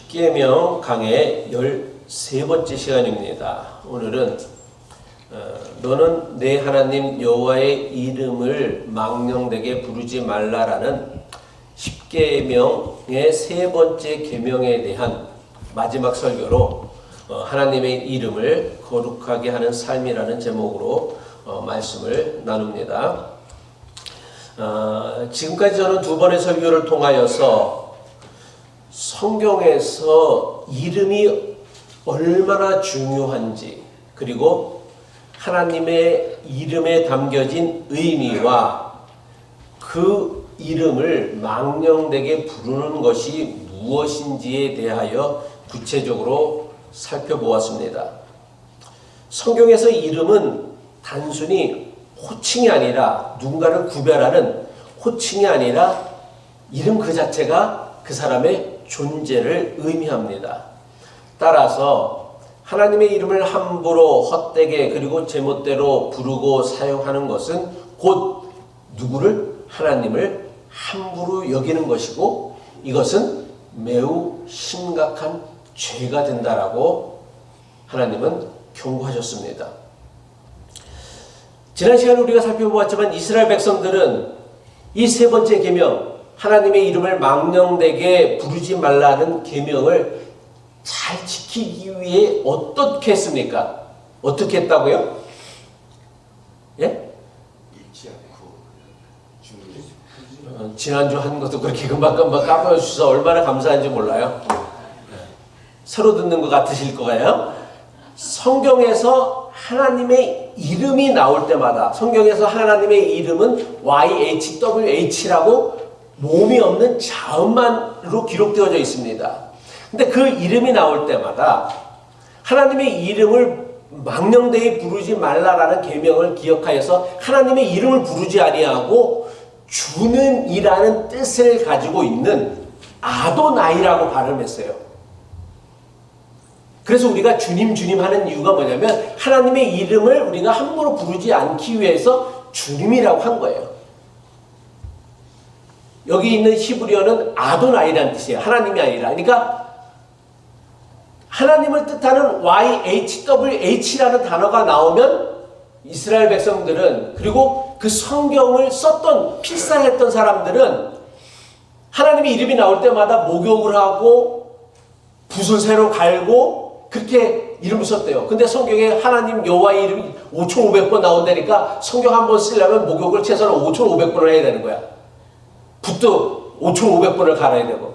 십계명 강의 13번째 시간입니다. 오늘은 너는 내 하나님 여호와의 이름을 망령되게 부르지 말라라는 십계명의 세 번째 계명에 대한 마지막 설교로 하나님의 이름을 거룩하게 하는 삶이라는 제목으로 말씀을 나눕니다. 지금까지 저는 두 번의 설교를 통하여서 성경에서 이름이 얼마나 중요한지, 그리고 하나님의 이름에 담겨진 의미와 그 이름을 망령되게 부르는 것이 무엇인지에 대하여 구체적으로 살펴보았습니다. 성경에서 이름은 단순히 호칭이 아니라, 누군가를 구별하는 호칭이 아니라 이름 그 자체가 그 사람의 존재를 의미합니다. 따라서 하나님의 이름을 함부로 헛되게 그리고 제멋대로 부르고 사용하는 것은 곧 누구를? 하나님을 함부로 여기는 것이고, 이것은 매우 심각한 죄가 된다라고 하나님은 경고하셨습니다. 지난 시간에 우리가 살펴보았지만 이스라엘 백성들은 이 세 번째 계명, 하나님의 이름을 망령되게 부르지 말라는 계명을 잘 지키기 위해 어떻게 했습니까? 어떻게 했다고요? 예? 잊지 않고 지난주 한 것도 그렇게 금방금방 까먹어주셔서 얼마나 감사한지 몰라요. 새로 듣는 것 같으실 거예요. 성경에서 하나님의 이름이 나올 때마다, 성경에서 하나님의 이름은 YHWH라고 몸이 없는 자음만으로 기록되어져 있습니다. 근데 그 이름이 나올 때마다 하나님의 이름을 망령되이 부르지 말라라는 계명을 기억하여서 하나님의 이름을 부르지 아니하고 주는이라는 뜻을 가지고 있는 아도나이라고 발음했어요. 그래서 우리가 주님 주님 하는 이유가 뭐냐면 하나님의 이름을 우리가 함부로 부르지 않기 위해서 주님이라고 한 거예요. 여기 있는 히브리어는 아도나이라는 뜻이에요. 하나님이 아니라. 그러니까 하나님을 뜻하는 YHWH라는 단어가 나오면 이스라엘 백성들은, 그리고 그 성경을 썼던, 필사했던 사람들은 하나님의 이름이 나올 때마다 목욕을 하고 붓을 새로 갈고 그렇게 이름을 썼대요. 근데 성경에 하나님 여호와의 이름이 5,500번 나온다니까 성경 한 번 쓰려면 목욕을 최소한 5,500번을 해야 되는 거야. 붓도 5,500번을 갈아야 되고.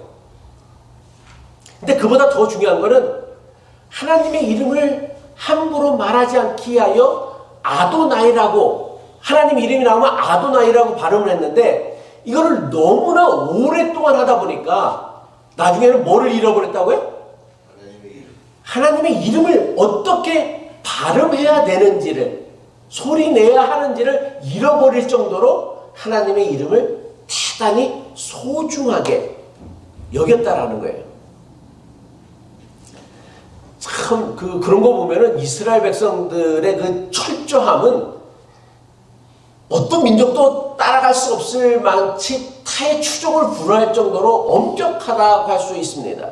근데 그보다 더 중요한 거는 하나님의 이름을 함부로 말하지 않기 위하여 아도나이라고, 하나님 이름이 나오면 아도나이라고 발음을 했는데, 이거를 너무나 오랫동안 하다 보니까 나중에는 뭐를 잃어버렸다고요? 하나님의 이름을 어떻게 발음해야 되는지를, 소리 내야 하는지를 잃어버릴 정도로 하나님의 이름을 대단히 소중하게 여겼다라는 거예요. 참 그런 거 보면은 이스라엘 백성들의 그 철저함은 어떤 민족도 따라갈 수 없을 만치 타의 추종을 불허할 정도로 엄격하다고 할 수 있습니다.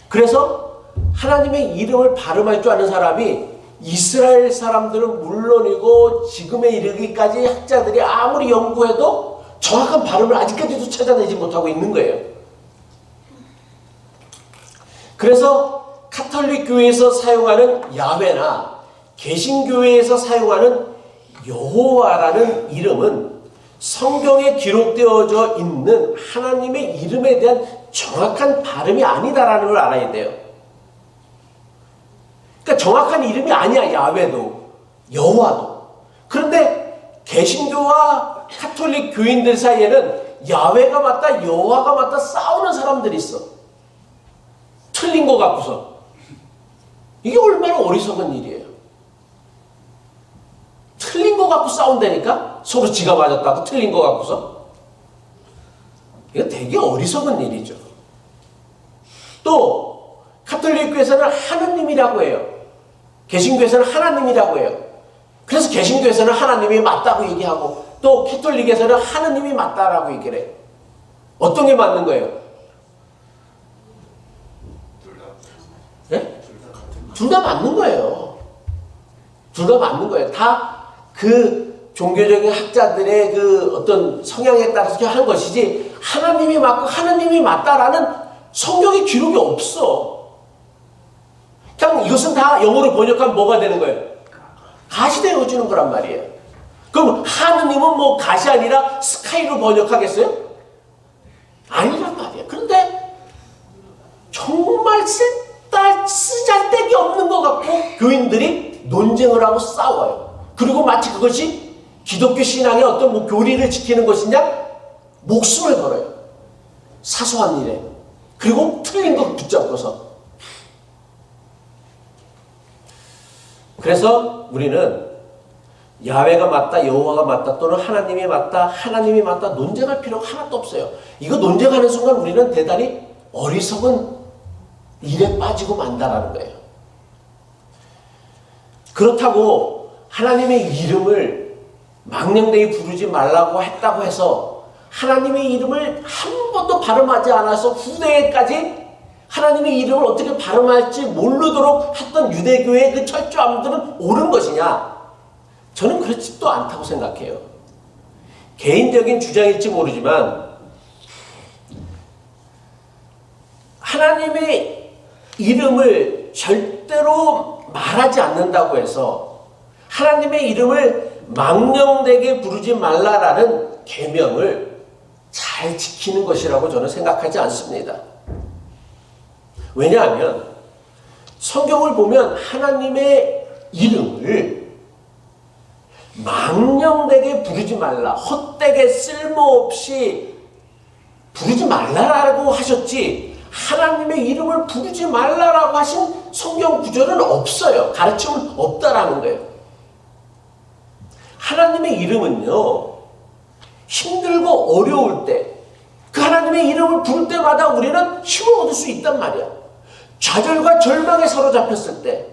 그래서 하나님의 이름을 발음할 줄 아는 사람이 이스라엘 사람들은 물론이고 지금에 이르기까지 학자들이 아무리 연구해도 정확한 발음을 아직까지도 찾아내지 못하고 있는 거예요. 그래서 카톨릭 교회에서 사용하는 야훼나 개신교회에서 사용하는 여호와라는 이름은 성경에 기록되어져 있는 하나님의 이름에 대한 정확한 발음이 아니다라는 걸 알아야 돼요. 그러니까 정확한 이름이 아니야, 야훼도 여호와도. 그런데 개신교와 카톨릭 교인들 사이에는 야훼가 맞다, 여호와가 맞다 싸우는 사람들이 있어. 틀린 거 갖고서. 이게 얼마나 어리석은 일이에요. 틀린 거 갖고 싸운다니까? 서로 지가 맞았다고 틀린 거 갖고서? 이거 되게 어리석은 일이죠. 또 카톨릭교에서는 하느님이라고 해요. 개신교에서는 하나님이라고 해요. 그래서 개신교에서는 하나님이 맞다고 얘기하고, 또 캐톨릭에서는 하느님이 맞다라고 얘기를 해요. 어떤 게 맞는 거예요? 둘 다 맞는 거예요. 둘 다 맞는 거예요. 다 그 종교적인 학자들의 그 어떤 성향에 따라서 하는 것이지, 하나님이 맞고 하나님이 맞다라는 성경의 기록이 없어. 그냥 이것은 다 영어로 번역하면 뭐가 되는 거예요? 가시 되어지는 거란 말이에요. 그럼 하느님은 뭐 가시 아니라 스카이로 번역하겠어요? 아니란 말이에요. 그런데 정말 쓰잘데기 없는 것 같고 교인들이 논쟁을 하고 싸워요. 그리고 마치 그것이 기독교 신앙의 어떤 뭐 교리를 지키는 것이냐? 목숨을 걸어요. 사소한 일에. 그리고 틀린 것 붙잡고서. 그래서 우리는 야훼가 맞다, 여호와가 맞다, 또는 하나님이 맞다, 하나님이 맞다 논쟁할 필요가 하나도 없어요. 이거 논쟁하는 순간 우리는 대단히 어리석은 일에 빠지고 만다라는 거예요. 그렇다고 하나님의 이름을 망령되이 부르지 말라고 했다고 해서 하나님의 이름을 한 번도 발음하지 않아서 후대에까지 하나님의 이름을 어떻게 발음할지 모르도록 했던 유대교의 그 철저함들은 옳은 것이냐? 저는 그렇지도 않다고 생각해요. 개인적인 주장일지 모르지만 하나님의 이름을 절대로 말하지 않는다고 해서 하나님의 이름을 망령되게 부르지 말라라는 계명을 잘 지키는 것이라고 저는 생각하지 않습니다. 왜냐하면 성경을 보면 하나님의 이름을 망령되게 부르지 말라, 헛되게 쓸모없이 부르지 말라라고 하셨지 하나님의 이름을 부르지 말라라고 하신 성경 구절은 없어요. 가르침은 없다라는 거예요. 하나님의 이름은요, 힘들고 어려울 때 그 하나님의 이름을 부를 때마다 우리는 힘을 얻을 수 있단 말이야. 좌절과 절망에 사로잡혔을 때,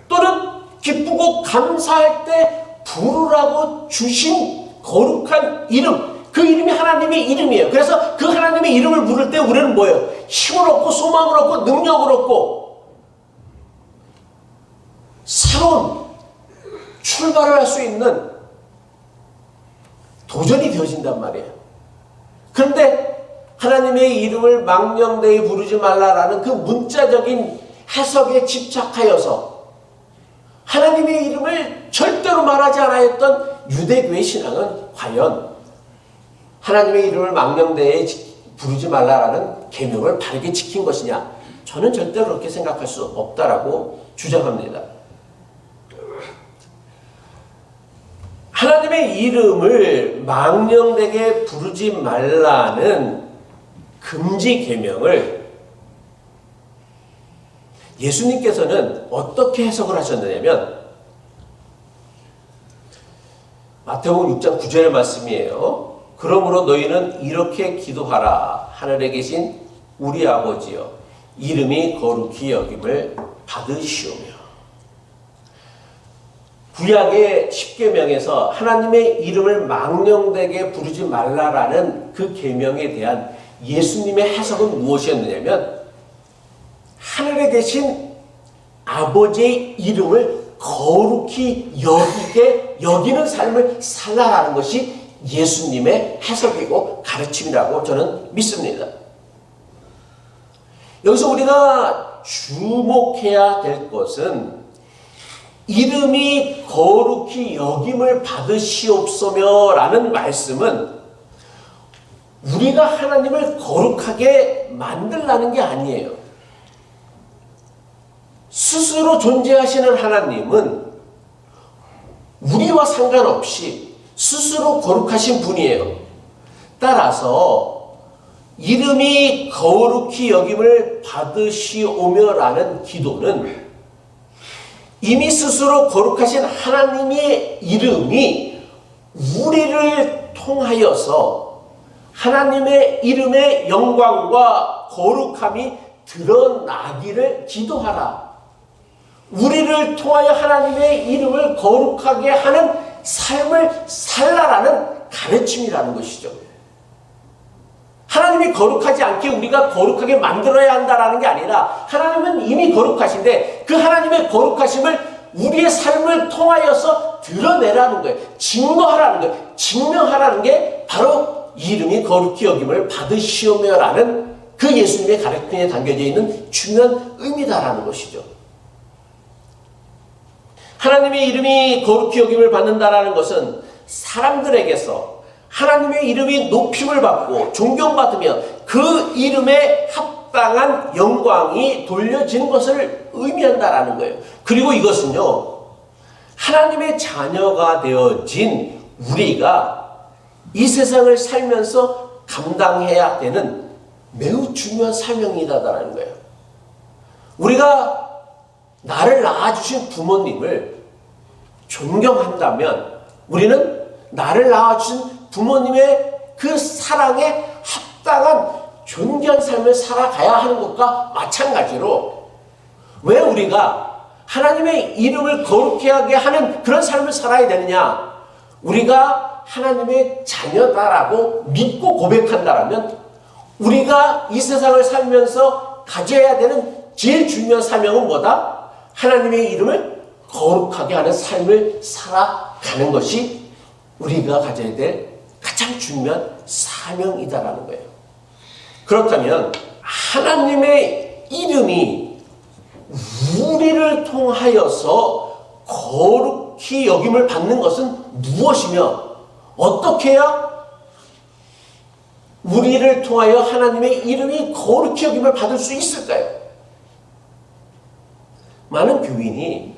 또는 기쁘고 감사할 때 부르라고 주신 거룩한 이름, 그 이름이 하나님의 이름이에요. 그래서 그 하나님의 이름을 부를 때 우리는 뭐예요? 힘을 얻고 소망을 얻고 능력을 얻고 새로운 출발을 할 수 있는 도전이 되어진단 말이에요. 그런데 하나님의 이름을 망령되이 부르지 말라라는 그 문자적인 해석에 집착하여서 하나님의 이름을 절대로 말하지 않았던 유대교의 신앙은 과연 하나님의 이름을 망령되이 부르지 말라라는 계명을 바르게 지킨 것이냐? 저는 절대로 그렇게 생각할 수 없다라고 주장합니다. 하나님의 이름을 망령되게 부르지 말라는 금지 계명을 예수님께서는 어떻게 해석을 하셨느냐면 마태복음 6장 9절의 말씀이에요. 그러므로 너희는 이렇게 기도하라. 하늘에 계신 우리 아버지여, 이름이 거룩히 여김을 받으시오며. 구약의 십계명에서 하나님의 이름을 망령되게 부르지 말라라는 그 계명에 대한 예수님의 해석은 무엇이었느냐면 하늘에 계신 아버지의 이름을 거룩히 여기는 삶을 살라라는 것이 예수님의 해석이고 가르침이라고 저는 믿습니다. 여기서 우리가 주목해야 될 것은 이름이 거룩히 여김을 받으시옵소며 라는 말씀은 우리가 하나님을 거룩하게 만들라는 게 아니에요. 스스로 존재하시는 하나님은 우리와 상관없이 스스로 거룩하신 분이에요. 따라서 이름이 거룩히 여김을 받으시오며 라는 기도는 이미 스스로 거룩하신 하나님의 이름이 우리를 통하여서 하나님의 이름의 영광과 거룩함이 드러나기를 기도하라. 우리를 통하여 하나님의 이름을 거룩하게 하는 삶을 살라라는 가르침이라는 것이죠. 하나님이 거룩하지 않게 우리가 거룩하게 만들어야 한다라는 게 아니라 하나님은 이미 거룩하신데 그 하나님의 거룩하심을 우리의 삶을 통하여서 드러내라는 거예요. 증거하라는 거예요. 증명하라는 게 바로 이름이 거룩히 여김을 받으시오며라는 그 예수님의 가르침에 담겨져 있는 중요한 의미다라는 것이죠. 하나님의 이름이 거룩히 여김을 받는다라는 것은 사람들에게서 하나님의 이름이 높임을 받고 존경받으며 그 이름에 합당한 영광이 돌려지는 것을 의미한다라는 거예요. 그리고 이것은요, 하나님의 자녀가 되어진 우리가 이 세상을 살면서 감당해야 되는 매우 중요한 사명이다라는 거예요. 우리가 나를 낳아주신 부모님을 존경한다면 우리는 나를 낳아주신 부모님의 그 사랑에 합당한 존귀한 삶을 살아가야 하는 것과 마찬가지로 왜 우리가 하나님의 이름을 거룩히 하게 하는 그런 삶을 살아야 되느냐? 우리가 하나님의 자녀다라고 믿고 고백한다라면 우리가 이 세상을 살면서 가져야 되는 제일 중요한 사명은 뭐다? 하나님의 이름을 거룩하게 하는 삶을 살아가는 것이 우리가 가져야 될 가장 중요한 사명이다라는 거예요. 그렇다면 하나님의 이름이 우리를 통하여서 거룩히 여김을 받는 것은 무엇이며 어떻게 해야 우리를 통하여 하나님의 이름이 거룩히 여김을 받을 수 있을까요? 많은 교인이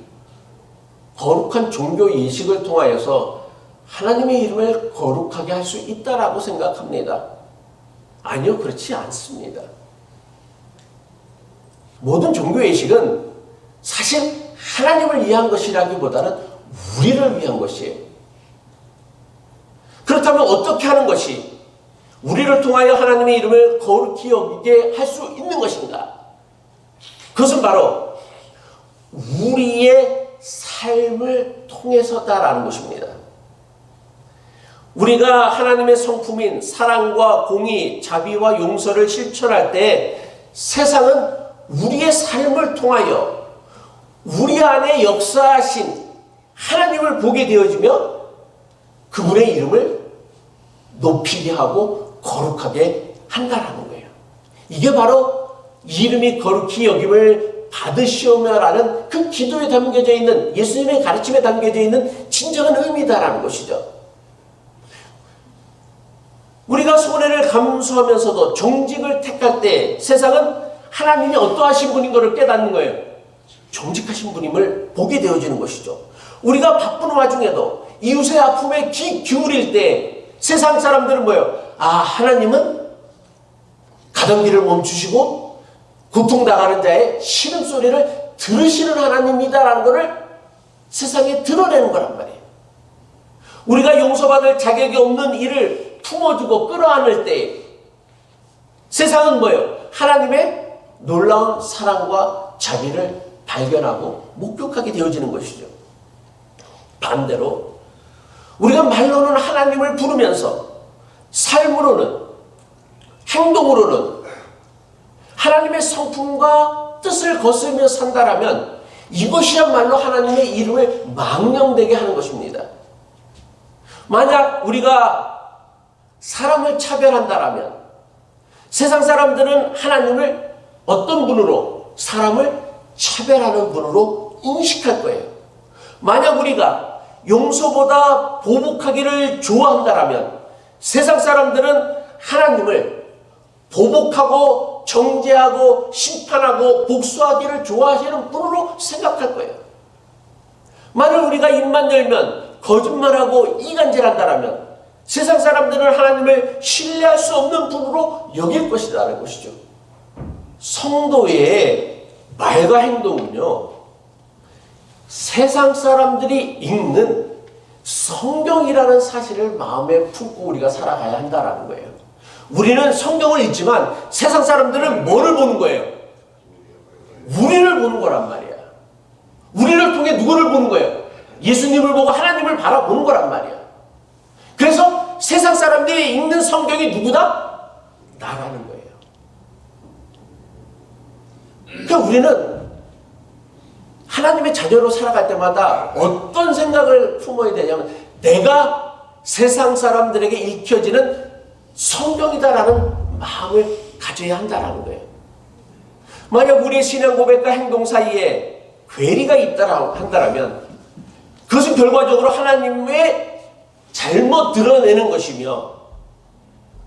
거룩한 종교 예식을 통하여서 하나님의 이름을 거룩하게 할 수 있다라고 생각합니다. 아니요, 그렇지 않습니다. 모든 종교 예식은 사실 하나님을 위한 것이라기보다는 우리를 위한 것이에요. 그렇다면 어떻게 하는 것이 우리를 통하여 하나님의 이름을 거룩히 여기게 할 수 있는 것인가? 그것은 바로 우리의 삶을 통해서다라는 것입니다. 우리가 하나님의 성품인 사랑과 공의, 자비와 용서를 실천할 때 세상은 우리의 삶을 통하여 우리 안에 역사하신 하나님을 보게 되어지며 그분의 이름을 높이게 하고 거룩하게 한다라는 거예요. 이게 바로 이름이 거룩히 여김을 받으시오며라는 그 기도에 담겨져 있는 예수님의 가르침에 담겨져 있는 진정한 의미다라는 것이죠. 우리가 손해를 감수하면서도 정직을 택할 때 세상은 하나님이 어떠하신 분인 것을 깨닫는 거예요. 정직하신 분임을 보게 되어지는 것이죠. 우리가 바쁜 와중에도 이웃의 아픔에 귀 기울일 때 세상 사람들은 뭐예요? 아, 하나님은 가던 길을 멈추시고 고통당하는 자의 신음소리를 들으시는 하나님이다라는 것을 세상에 드러내는 거란 말이에요. 우리가 용서받을 자격이 없는 일을 품어주고 끌어안을 때 세상은 뭐예요? 하나님의 놀라운 사랑과 자비를 발견하고 목격하게 되어지는 것이죠. 반대로 우리가 말로는 하나님을 부르면서 삶으로는 행동으로는 하나님의 성품과 뜻을 거스르며 산다라면 이것이야말로 하나님의 이름을 망령되게 하는 것입니다. 만약 우리가 사람을 차별한다라면 세상 사람들은 하나님을 어떤 분으로 사람을 차별하는 분으로 인식할 거예요. 만약 우리가 용서보다 보복하기를 좋아한다라면 세상 사람들은 하나님을 보복하고 정죄하고 심판하고 복수하기를 좋아하시는 분으로 생각할 거예요. 만약 우리가 입만 열면 거짓말하고 이간질한다라면 세상 사람들은 하나님을 신뢰할 수 없는 분으로 여길 것이라는 것이죠. 성도의 말과 행동은요, 세상 사람들이 읽는 성경이라는 사실을 마음에 품고 우리가 살아가야 한다는 거예요. 우리는 성경을 읽지만 세상 사람들은 뭐를 보는 거예요? 우리를 보는 거란 말이야. 우리를 통해 누구를 보는 거예요? 예수님을 보고 하나님을 바라보는 거란 말이야. 그래서 세상 사람들이 읽는 성경이 누구다? 나라는 거예요. 그러니까 우리는 하나님의 자녀로 살아갈 때마다 어떤 생각을 품어야 되냐면 내가 세상 사람들에게 읽혀지는 성경이다라는 마음을 가져야 한다는 거예요. 만약 우리의 신앙 고백과 행동 사이에 괴리가 있다라 한다면 그것은 결과적으로 하나님의 잘못 드러내는 것이며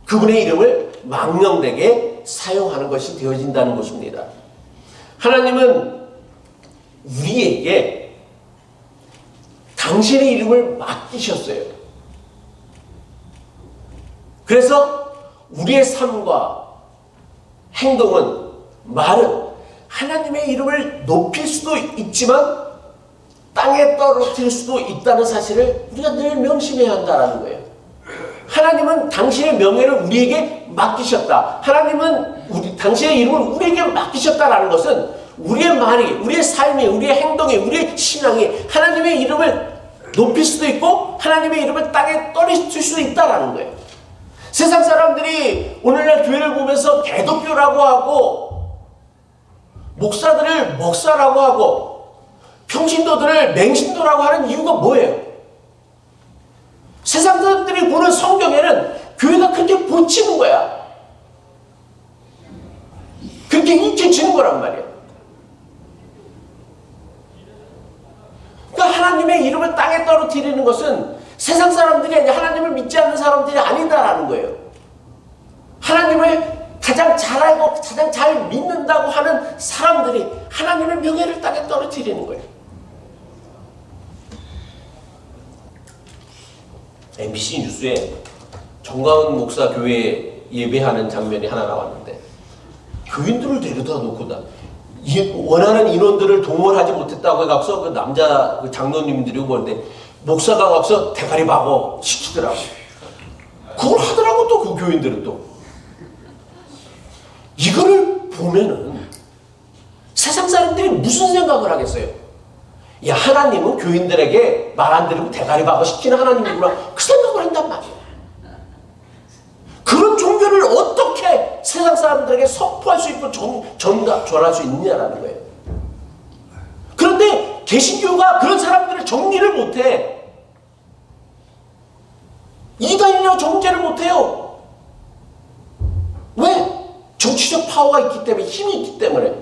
그분의 이름을 망령되게 사용하는 것이 되어진다는 것입니다. 하나님은 우리에게 당신의 이름을 맡기셨어요. 그래서 우리의 삶과 행동은, 말은 하나님의 이름을 높일 수도 있지만 땅에 떨어뜨릴 수도 있다는 사실을 우리가 늘 명심해야 한다는 거예요. 하나님은 당신의 명예를 우리에게 맡기셨다. 하나님은 당신의 이름을 우리에게 맡기셨다라는 것은 우리의 말이, 우리의 삶이, 우리의 행동이, 우리의 신앙이 하나님의 이름을 높일 수도 있고 하나님의 이름을 땅에 떨어뜨릴 수도 있다라는 거예요. 세상 사람들이 오늘날 교회를 보면서 대도교라고 하고 목사들을 목사라고 하고 평신도들을 맹신도라고 하는 이유가 뭐예요? 세상 사람들이 보는 성경에는 교회가 그렇게 보치는 거야. 그렇게 익혀지는 거란 말이야. 그러니까 하나님의 이름을 땅에 떨어뜨리는 것은 세상 사람들이 아니라 하나님을 믿지 않는 사람들이 아니다라는 거예요. 하나님을 가장 잘 알고 가장 잘 믿는다고 하는 사람들이 하나님의 명예를 땅에 떨어뜨리는 거예요. MBC 뉴스에 정광훈 목사 교회 예배하는 장면이 하나 나왔는데 교인들을 데려다 놓고다 원하는 인원들을 동원하지 못했다고 해서 그 남자 그 장로님들이 보는데 목사가 가서 대가리 박어 시키더라고. 그걸 하더라고. 또 그 교인들은 또 이거를 보면은 세상 사람들이 무슨 생각을 하겠어요? 야, 하나님은 교인들에게 말 안 들으면 대가리 박아 시키는 하나님이구나. 그 생각을 한단 말이에요. 그런 종교를 어떻게 세상 사람들에게 선포할 수 있고 전할 수 있느냐라는 거예요. 그런데 개신교가 그런 사람들을 정리를 못해. 이단이라고 정죄를 못해요. 왜? 정치적 파워가 있기 때문에, 힘이 있기 때문에.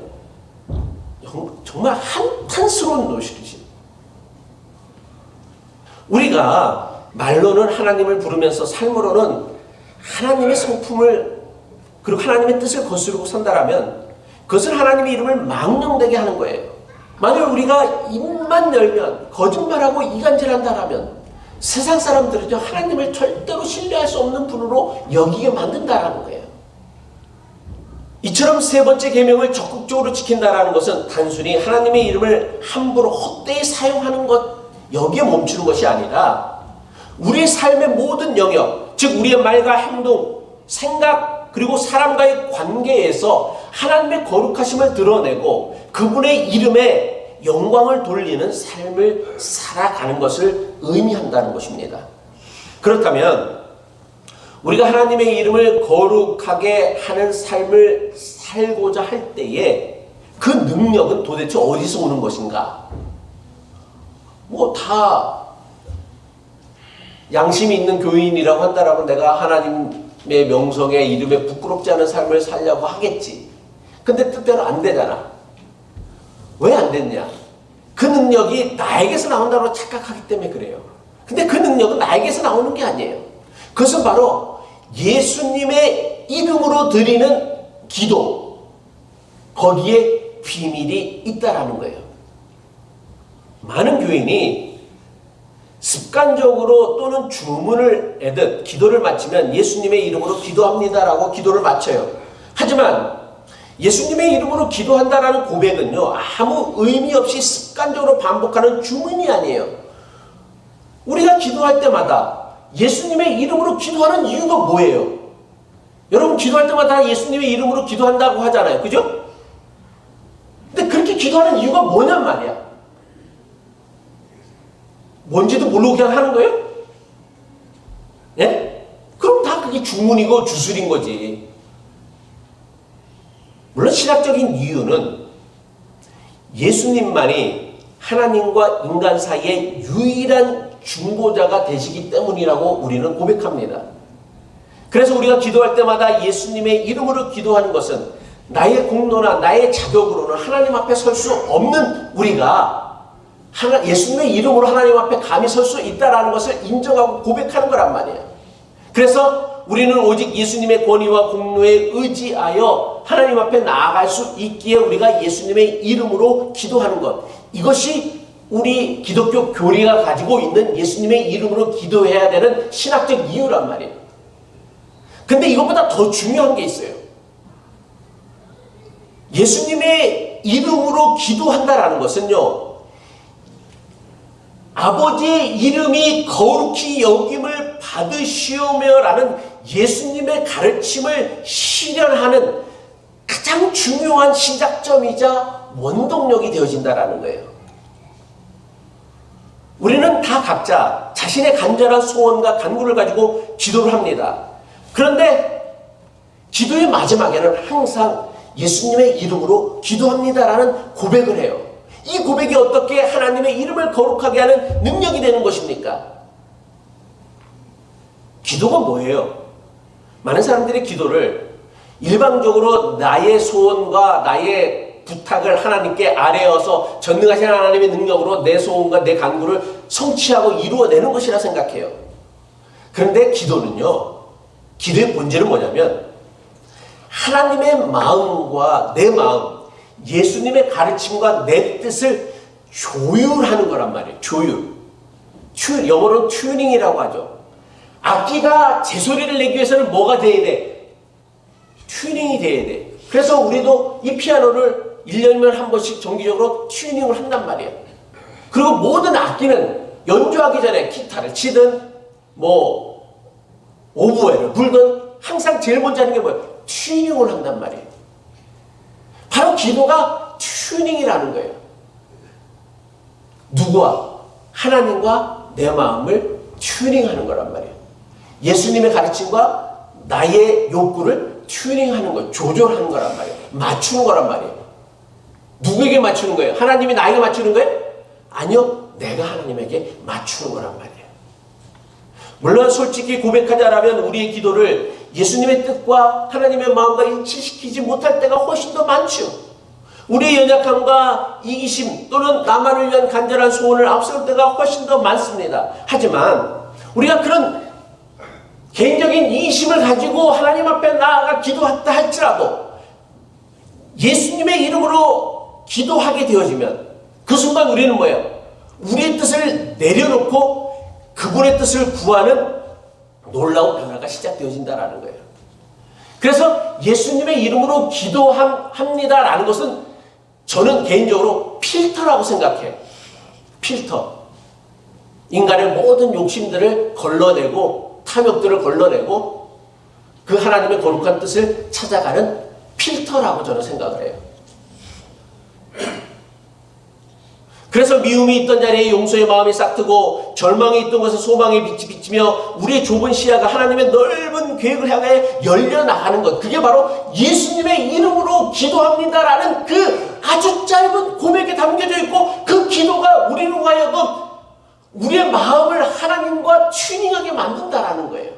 정말 한탄스러운 노릇이지. 우리가 말로는 하나님을 부르면서 삶으로는 하나님의 성품을 그리고 하나님의 뜻을 거스르고 산다라면 그것은 하나님의 이름을 망령되게 하는 거예요. 만약 우리가 입만 열면 거짓말하고 이간질한다라면 세상 사람들은요 하나님을 절대로 신뢰할 수 없는 분으로 여기게 만든다라는 거예요. 이처럼 세 번째 계명을 적극적으로 지킨다라는 것은 단순히 하나님의 이름을 함부로 헛되이 사용하는 것 여기에 멈추는 것이 아니라 우리의 삶의 모든 영역, 즉 우리의 말과 행동, 생각 그리고 사람과의 관계에서 하나님의 거룩하심을 드러내고 그분의 이름에 영광을 돌리는 삶을 살아가는 것을 의미한다는 것입니다. 그렇다면 우리가 하나님의 이름을 거룩하게 하는 삶을 살고자 할 때에 그 능력은 도대체 어디서 오는 것인가? 뭐 다 양심이 있는 교인이라고 한다라면 내가 하나님의 명성에 이름에 부끄럽지 않은 삶을 살려고 하겠지. 근데 뜻대로 안 되잖아. 왜 안 됐냐? 그 능력이 나에게서 나온다고 착각하기 때문에 그래요. 근데 그 능력은 나에게서 나오는 게 아니에요. 그것은 바로 예수님의 이름으로 드리는 기도, 거기에 비밀이 있다라는 거예요. 많은 교인이 습관적으로 또는 주문을 애듯 기도를 마치면 예수님의 이름으로 기도합니다라고 기도를 마쳐요. 하지만 예수님의 이름으로 기도한다라는 고백은요 아무 의미 없이 습관적으로 반복하는 주문이 아니에요. 우리가 기도할 때마다 예수님의 이름으로 기도하는 이유가 뭐예요? 여러분 기도할 때마다 예수님의 이름으로 기도한다고 하잖아요. 그죠? 근데 그렇게 기도하는 이유가 뭐냔 말이야. 뭔지도 모르고 그냥 하는 거예요? 예? 그럼 다 그게 주문이고 주술인 거지. 물론 신학적인 이유는 예수님만이 하나님과 인간 사이의 유일한 중보자가 되시기 때문이라고 우리는 고백합니다. 그래서 우리가 기도할 때마다 예수님의 이름으로 기도하는 것은 나의 공로나 나의 자격으로는 하나님 앞에 설 수 없는 우리가 예수님의 이름으로 하나님 앞에 감히 설 수 있다는 것을 인정하고 고백하는 거란 말이에요. 그래서 우리는 오직 예수님의 권위와 공로에 의지하여 하나님 앞에 나아갈 수 있기에 우리가 예수님의 이름으로 기도하는 것, 이것이 우리 기독교 교리가 가지고 있는 예수님의 이름으로 기도해야 되는 신학적 이유란 말이에요. 근데 이것보다 더 중요한 게 있어요. 예수님의 이름으로 기도한다라는 것은요, 아버지의 이름이 거룩히 여김을 받으시오며라는 예수님의 가르침을 실현하는 가장 중요한 시작점이자 원동력이 되어진다라는 거예요. 우리는 다 각자 자신의 간절한 소원과 간구를 가지고 기도를 합니다. 그런데 기도의 마지막에는 항상 예수님의 이름으로 기도합니다라는 고백을 해요. 이 고백이 어떻게 하나님의 이름을 거룩하게 하는 능력이 되는 것입니까? 기도가 뭐예요? 많은 사람들이 기도를 일방적으로 나의 소원과 나의 부탁을 하나님께 아뢰어서 전능하신 하나님의 능력으로 내 소원과 내 간구를 성취하고 이루어내는 것이라 생각해요. 그런데 기도는요, 기도의 본질은 뭐냐면 하나님의 마음과 내 마음, 예수님의 가르침과 내 뜻을 조율하는 거란 말이에요. 조율. 영어로는 튜닝이라고 하죠. 악기가 제 소리를 내기 위해서는 뭐가 돼야 돼? 튜닝이 돼야 돼. 그래서 우리도 이 피아노를 1년이면 한 번씩 정기적으로 튜닝을 한단 말이에요. 그리고 모든 악기는 연주하기 전에 기타를 치든 오보에를 불든 항상 제일 먼저 하는 게 뭐예요? 튜닝을 한단 말이에요. 바로 기도가 튜닝이라는 거예요. 누구와? 하나님과 내 마음을 튜닝하는 거란 말이에요. 예수님의 가르침과 나의 욕구를 튜닝하는 거예요. 조절하는 거란 말이에요. 맞추는 거란 말이에요. 누구에게 맞추는 거예요? 하나님이 나에게 맞추는 거예요? 아니요. 내가 하나님에게 맞추는 거란 말이에요. 물론 솔직히 고백하자라면 우리의 기도를 예수님의 뜻과 하나님의 마음과 일치시키지 못할 때가 훨씬 더 많죠. 우리의 연약함과 이기심 또는 나만을 위한 간절한 소원을 앞세울 때가 훨씬 더 많습니다. 하지만 우리가 그런 개인적인 이기심을 가지고 하나님 앞에 나아가 기도했다 할지라도 예수님의 이름으로 기도하게 되어지면 그 순간 우리는 뭐예요? 우리의 뜻을 내려놓고 그분의 뜻을 구하는 놀라운 변화가 시작되어진다는 거예요. 그래서 예수님의 이름으로 기도합니다라는 것은 저는 개인적으로 필터라고 생각해요. 필터. 인간의 모든 욕심들을 걸러내고 탐욕들을 걸러내고 그 하나님의 거룩한 뜻을 찾아가는 필터라고 저는 생각을 해요. 그래서 미움이 있던 자리에 용서의 마음이 싹트고 절망이 있던 것은 소망의 빛이 비치며 우리의 좁은 시야가 하나님의 넓은 계획을 향해 열려나가는 것, 그게 바로 예수님의 이름으로 기도합니다라는 그 아주 짧은 고백에 담겨져 있고, 그 기도가 우리로 하여금 우리의 마음을 하나님과 튜닝하게 만든다라는 거예요.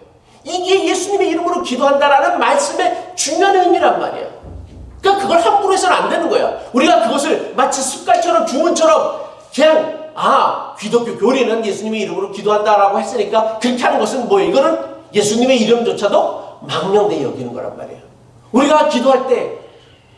이게 예수님의 이름으로 기도한다라는 말씀의 중요한 의미란 말이에요. 그러니까 그걸 함부로 해서는 안 되는 거야. 우리가 그것을 마치 습관처럼 주문처럼 그냥 기독교 교리는 예수님의 이름으로 기도한다라고 했으니까 그렇게 하는 것은 뭐예요? 이거는 예수님의 이름조차도 망령되이 여기는 거란 말이에요. 우리가 기도할 때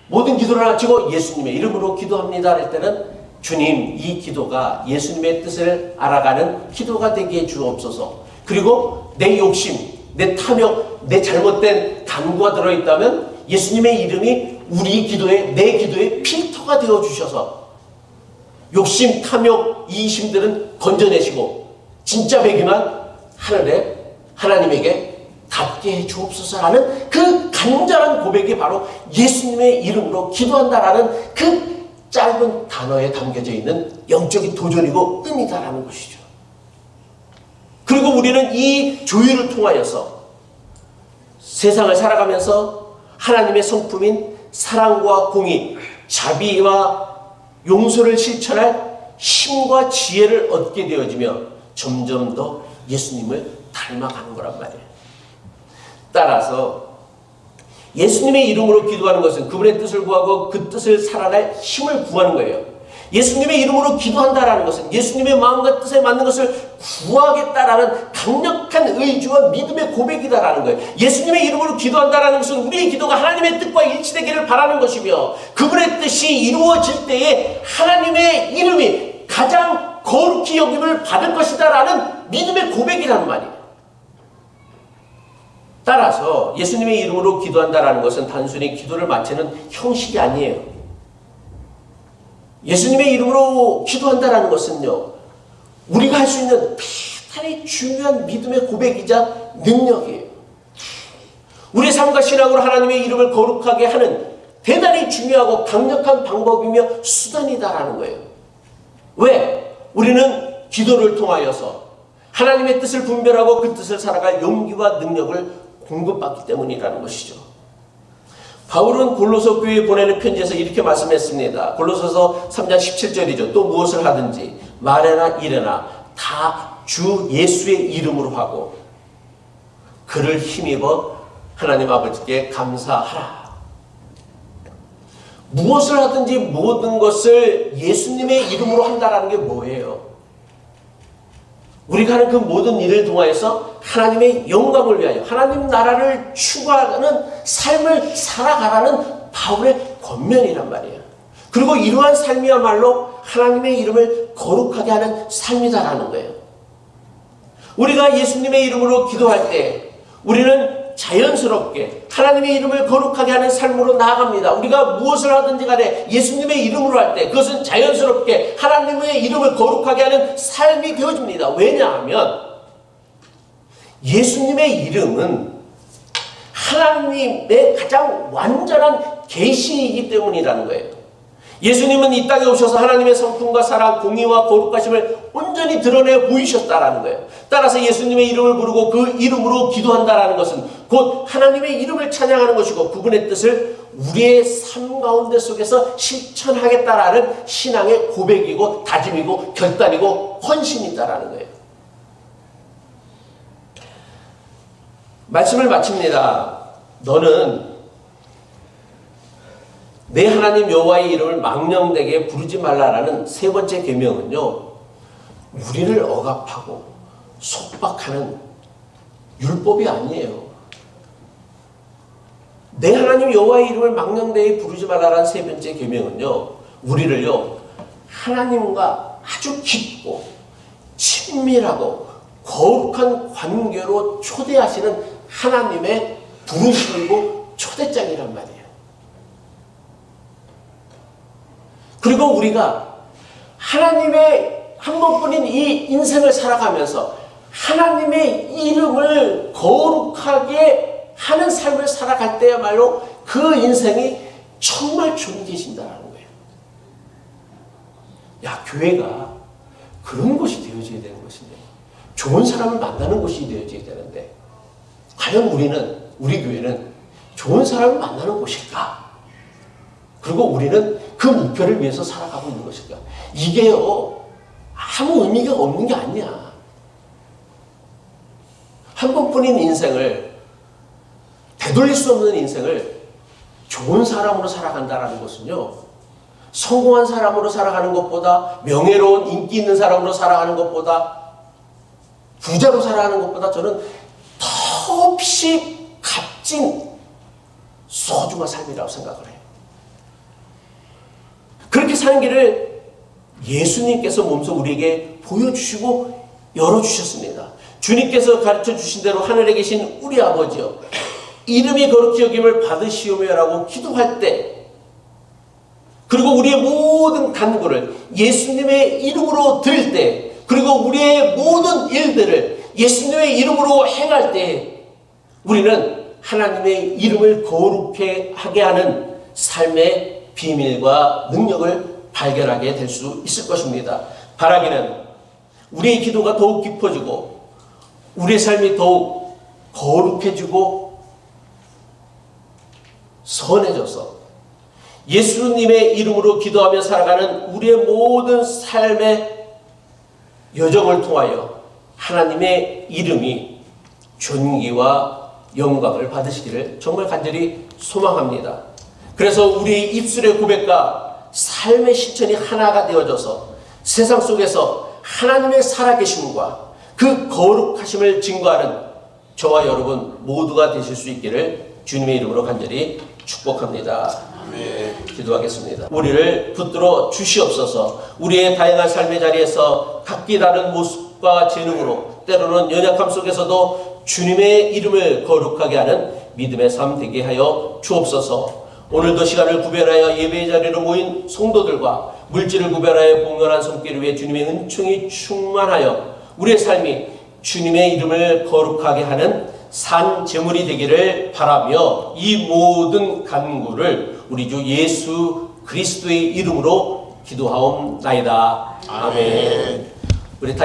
모든 기도를 마치고 예수님의 이름으로 기도합니다 할 때는 주님, 이 기도가 예수님의 뜻을 알아가는 기도가 되게 해 주옵소서. 그리고 내 욕심, 내 탐욕, 내 잘못된 간구가 들어있다면 예수님의 이름이 우리 기도에, 내 기도에 필터가 되어 주셔서 욕심, 탐욕, 이심들은 건져내시고 진짜 배기만 하늘에 하나님에게 닿게 해 주옵소서라는 그 간절한 고백이 바로 예수님의 이름으로 기도한다라는 그 짧은 단어에 담겨져 있는 영적인 도전이고 의미다라는 것이죠. 그리고 우리는 이 조율을 통하여서 세상을 살아가면서 하나님의 성품인 사랑과 공의, 자비와 용서를 실천할 힘과 지혜를 얻게 되어지며 점점 더 예수님을 닮아가는 거란 말이에요. 따라서 예수님의 이름으로 기도하는 것은 그분의 뜻을 구하고 그 뜻을 살아낼 힘을 구하는 거예요. 예수님의 이름으로 기도한다라는 것은 예수님의 마음과 뜻에 맞는 것을 구하겠다라는 강력한 의지와 믿음의 고백이다라는 거예요. 예수님의 이름으로 기도한다라는 것은 우리의 기도가 하나님의 뜻과 일치되기를 바라는 것이며 그분의 뜻이 이루어질 때에 하나님의 이름이 가장 거룩히 여김을 받을 것이다라는 믿음의 고백이라는 말이에요. 따라서 예수님의 이름으로 기도한다라는 것은 단순히 기도를 마치는 형식이 아니에요. 예수님의 이름으로 기도한다라는 것은요, 우리가 할 수 있는 대단히 중요한 믿음의 고백이자 능력이에요. 우리의 삶과 신앙으로 하나님의 이름을 거룩하게 하는 대단히 중요하고 강력한 방법이며 수단이다라는 거예요. 왜? 우리는 기도를 통하여서 하나님의 뜻을 분별하고 그 뜻을 살아갈 용기와 능력을 공급받기 때문이라는 것이죠. 바울은 골로새 교회에 보내는 편지에서 이렇게 말씀했습니다. 골로새서 3장 17절이죠. 또 무엇을 하든지 말이나 일이나 다 주 예수의 이름으로 하고 그를 힘입어 하나님 아버지께 감사하라. 무엇을 하든지 모든 것을 예수님의 이름으로 한다라는 게 뭐예요? 우리가 하는 그 모든 일을 통하여서 하나님의 영광을 위하여 하나님 나라를 추구하는 삶을 살아가라는 바울의 권면이란 말이에요. 그리고 이러한 삶이야말로 하나님의 이름을 거룩하게 하는 삶이다라는 거예요. 우리가 예수님의 이름으로 기도할 때 우리는 자연스럽게 하나님의 이름을 거룩하게 하는 삶으로 나아갑니다. 우리가 무엇을 하든지 간에 예수님의 이름으로 할 때 그것은 자연스럽게 하나님의 이름을 거룩하게 하는 삶이 되어집니다. 왜냐하면 예수님의 이름은 하나님의 가장 완전한 계시이기 때문이라는 거예요. 예수님은 이 땅에 오셔서 하나님의 성품과 사랑, 공의와 거룩하심을 온전히 드러내 보이셨다라는 거예요. 따라서 예수님의 이름을 부르고 그 이름으로 기도한다라는 것은 곧 하나님의 이름을 찬양하는 것이고 그분의 뜻을 우리의 삶 가운데 속에서 실천하겠다라는 신앙의 고백이고 다짐이고 결단이고 헌신이다라는 거예요. 말씀을 마칩니다. 너는 내 하나님 여호와의 이름을 망령되게 부르지 말라라는 세 번째 계명은요, 우리를 억압하고 속박하는 율법이 아니에요. 내 하나님 여호와의 이름을 망령되게 부르지 말라라는 세 번째 계명은요, 우리를요 하나님과 아주 깊고 친밀하고 거룩한 관계로 초대하시는 하나님의 부르심이고 초대장이란 말이에요. 그리고 우리가 하나님의 한 번뿐인 이 인생을 살아가면서 하나님의 이름을 거룩하게 하는 삶을 살아갈 때야말로 그 인생이 정말 존귀해진다는 거예요. 야, 교회가 그런 곳이 되어져야 되는 것인데, 좋은 사람을 만나는 곳이 되어져야 되는데, 과연 우리 교회는 좋은 사람을 만나는 곳일까? 그리고 우리는 그 목표를 위해서 살아가고 있는 것일까? 이게요, 아무 의미가 없는 게 아니야. 한 번뿐인 인생을, 되돌릴 수 없는 인생을 좋은 사람으로 살아간다는 것은요, 성공한 사람으로 살아가는 것보다, 명예로운 인기 있는 사람으로 살아가는 것보다, 부자로 살아가는 것보다 저는 더없이 값진 소중한 삶이라고 생각을 해요. 그렇게 사는 길을 예수님께서 몸소 우리에게 보여주시고 열어주셨습니다. 주님께서 가르쳐 주신 대로 하늘에 계신 우리 아버지여, 이름이 거룩히 여김을 받으시오며라고 기도할 때, 그리고 우리의 모든 간구를 예수님의 이름으로 드릴 때, 그리고 우리의 모든 일들을 예수님의 이름으로 행할 때, 우리는 하나님의 이름을 거룩하게 하게 하는 삶의 비밀과 능력을 발견하게 될 수 있을 것입니다. 바라기는 우리의 기도가 더욱 깊어지고 우리의 삶이 더욱 거룩해지고 선해져서 예수님의 이름으로 기도하며 살아가는 우리의 모든 삶의 여정을 통하여 하나님의 이름이 존귀와 영광을 받으시기를 정말 간절히 소망합니다. 그래서 우리 입술의 고백과 삶의 실천이 하나가 되어져서 세상 속에서 하나님의 살아계심과 그 거룩하심을 증거하는 저와 여러분 모두가 되실 수 있기를 주님의 이름으로 간절히 축복합니다. 아멘. 기도하겠습니다. 우리를 붙들어 주시옵소서. 우리의 다양한 삶의 자리에서 각기 다른 모습과 재능으로 때로는 연약함 속에서도 주님의 이름을 거룩하게 하는 믿음의 삶 되게 하여 주옵소서. 오늘도 시간을 구별하여 예배의 자리로 모인 성도들과 물질을 구별하여 공연한 손길을 위해 주님의 은총이 충만하여 우리의 삶이 주님의 이름을 거룩하게 하는 산 제물이 되기를 바라며 이 모든 간구를 우리 주 예수 그리스도의 이름으로 기도하옵나이다. 아멘. 우리